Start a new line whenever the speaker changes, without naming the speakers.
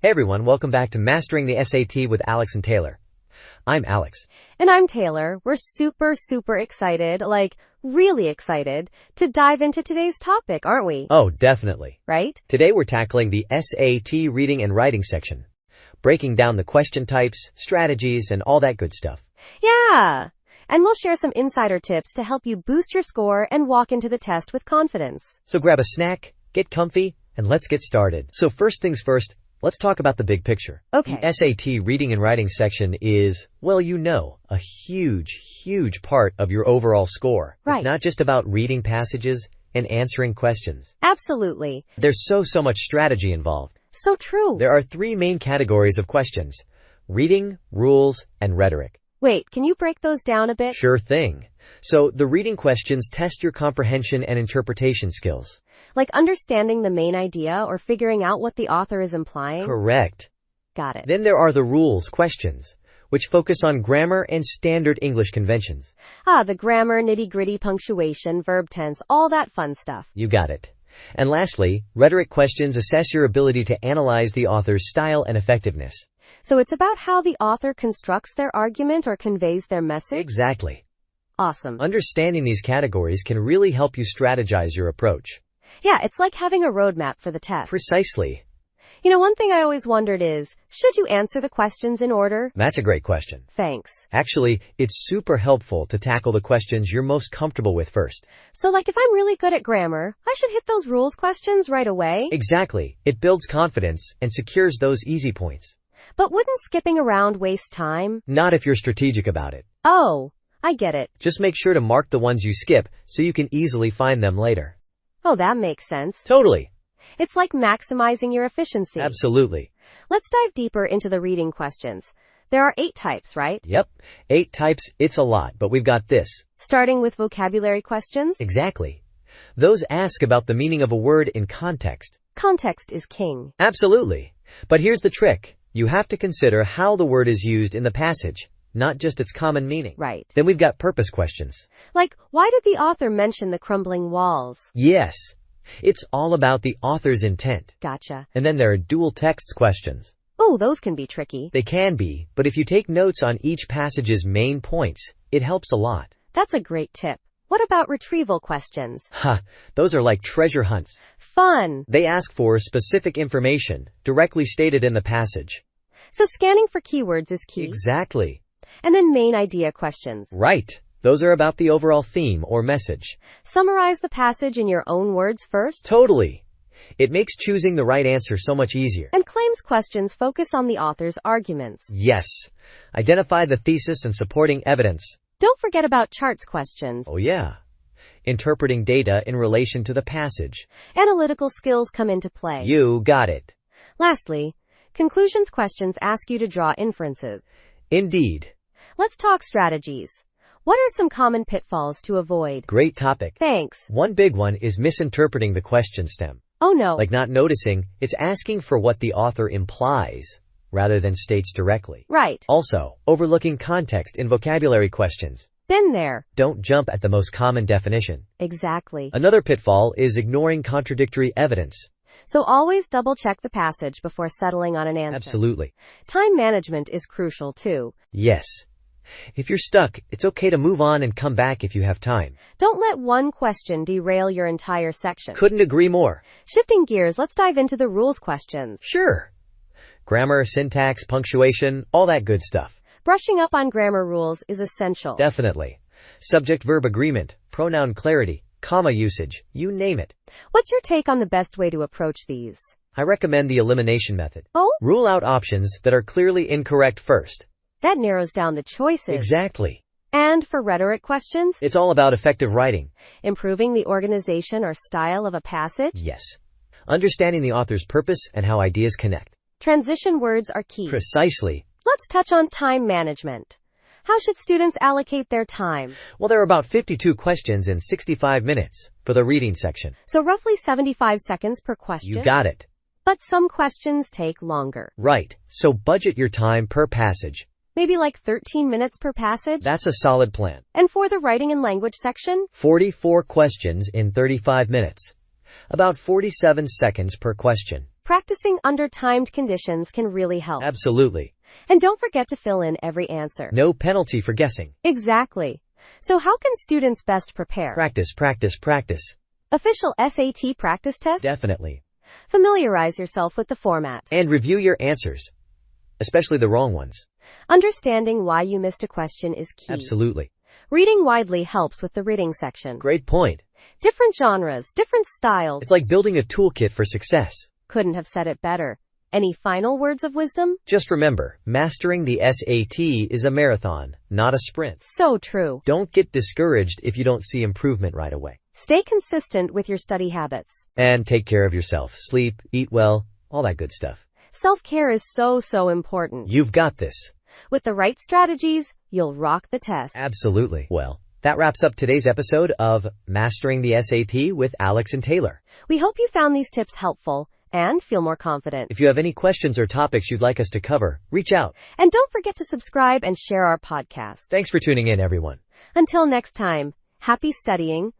Hey everyone, welcome back to Mastering the SAT with Alex and Taylor. I'm Alex.
And I'm Taylor. We're super excited, really excited, to dive into today's topic, aren't we?
Oh, definitely.
Right?
Today we're tackling the SAT reading and writing section, breaking down the question types, strategies, and all that good stuff.
Yeah. And we'll share some insider tips to help you boost your score and walk into the test with confidence.
So grab a snack, get comfy, and let's get started. So first things first, let's talk about the big picture.
Okay.
The SAT reading and writing section is, a huge part of your overall score.
Right.
It's not just about reading passages and answering questions.
Absolutely.
There's so much strategy involved.
So true.
There are three main categories of questions: reading, rules, and rhetoric.
Wait, can you break those down a bit?
Sure thing. So the reading questions test your comprehension and interpretation skills.
Like understanding the main idea or figuring out what the author is implying?
Correct.
Got it.
Then there are the rules questions, which focus on grammar and standard English conventions.
The grammar, nitty-gritty, punctuation, verb tense, all that fun stuff.
You got it. And lastly, rhetoric questions assess your ability to analyze the author's style and effectiveness.
So it's about how the author constructs their argument or conveys their message?
Exactly.
Awesome.
Understanding these categories can really help you strategize your approach.
Yeah, it's like having a roadmap for the test.
Precisely.
One thing I always wondered is, should you answer the questions in order?
That's a great question.
Thanks.
Actually, it's super helpful to tackle the questions you're most comfortable with first.
So if I'm really good at grammar, I should hit those rules questions right away?
Exactly. It builds confidence and secures those easy points.
But wouldn't skipping around waste time?
Not if you're strategic about it.
Oh, I get it.
Just make sure to mark the ones you skip so you can easily find them later.
Oh, that makes sense.
Totally.
It's like maximizing your efficiency.
Absolutely.
Let's dive deeper into the reading questions. There are 8 types, right?
Yep. 8 types, it's a lot, but we've got this.
Starting with vocabulary questions?
Exactly. Those ask about the meaning of a word in context.
Context is king.
Absolutely. But here's the trick. You have to consider how the word is used in the passage, not just its common meaning.
Right.
Then we've got purpose questions.
Like, why did the author mention the crumbling walls?
Yes. It's all about the author's intent.
Gotcha.
And then there are dual text questions.
Oh, those can be tricky.
They can be, but if you take notes on each passage's main points, it helps a lot.
That's a great tip. What about retrieval questions?
Those are like treasure hunts.
Fun.
They ask for specific information, directly stated in the passage.
So scanning for keywords is key.
Exactly.
And then main idea questions.
Right. Those are about the overall theme or message.
Summarize the passage in your own words first.
Totally. It makes choosing the right answer so much easier.
And claims questions focus on the author's arguments.
Yes. Identify the thesis and supporting evidence.
Don't forget about charts questions.
Oh yeah. Interpreting data in relation to the passage.
Analytical skills come into play.
You got it.
Lastly, conclusions questions ask you to draw inferences.
Indeed.
Let's talk strategies. What are some common pitfalls to avoid?
Great topic.
Thanks.
One big one is misinterpreting the question stem.
Oh no.
Like not noticing, it's asking for what the author implies rather than states directly.
Right.
Also, overlooking context in vocabulary questions.
Been there.
Don't jump at the most common definition.
Exactly.
Another pitfall is ignoring contradictory evidence.
So always double check the passage before settling on an answer.
Absolutely.
Time management is crucial too.
Yes. If you're stuck, it's okay to move on and come back if you have time.
Don't let one question derail your entire section.
Couldn't agree more.
Shifting gears, let's dive into the rules questions.
Sure. Grammar, syntax, punctuation, all that good stuff.
Brushing up on grammar rules is essential.
Definitely. Subject-verb agreement, pronoun clarity, comma usage, you name it.
What's your take on the best way to approach these?
I recommend the elimination method.
Oh?
Rule out options that are clearly incorrect first.
That narrows down the choices.
Exactly.
And for rhetoric questions?
It's all about effective writing.
Improving the organization or style of a passage?
Yes. Understanding the author's purpose and how ideas connect.
Transition words are key.
Precisely.
Let's touch on time management. How should students allocate their time?
Well, there are about 52 questions in 65 minutes for the reading section.
So roughly 75 seconds per question?
You got it.
But some questions take longer.
Right. So budget your time per passage.
Maybe like 13 minutes per passage?
That's a solid plan.
And for the writing and language section?
44 questions in 35 minutes. About 47 seconds per question.
Practicing under timed conditions can really help.
Absolutely.
And don't forget to fill in every answer.
No penalty for guessing.
Exactly. So how can students best prepare?
Practice, practice, practice.
Official SAT practice test?
Definitely.
Familiarize yourself with the format.
And review your answers, especially the wrong ones.
Understanding why you missed a question is key.
Absolutely.
Reading widely helps with the reading section.
Great point.
Different genres, different styles.
It's like building a toolkit for success.
Couldn't have said it better. Any final words of wisdom?
Just remember, mastering the SAT is a marathon, not a sprint.
So true.
Don't get discouraged if you don't see improvement right away.
Stay consistent with your study habits.
And take care of yourself. Sleep, eat well, all that good stuff.
Self-care is so important.
You've got this.
With the right strategies, you'll rock the test.
Absolutely. Well, that wraps up today's episode of Mastering the SAT with Alex and Taylor.
We hope you found these tips helpful and feel more confident.
If you have any questions or topics you'd like us to cover, reach out.
And don't forget to subscribe and share our podcast.
Thanks for tuning in, everyone.
Until next time, happy studying,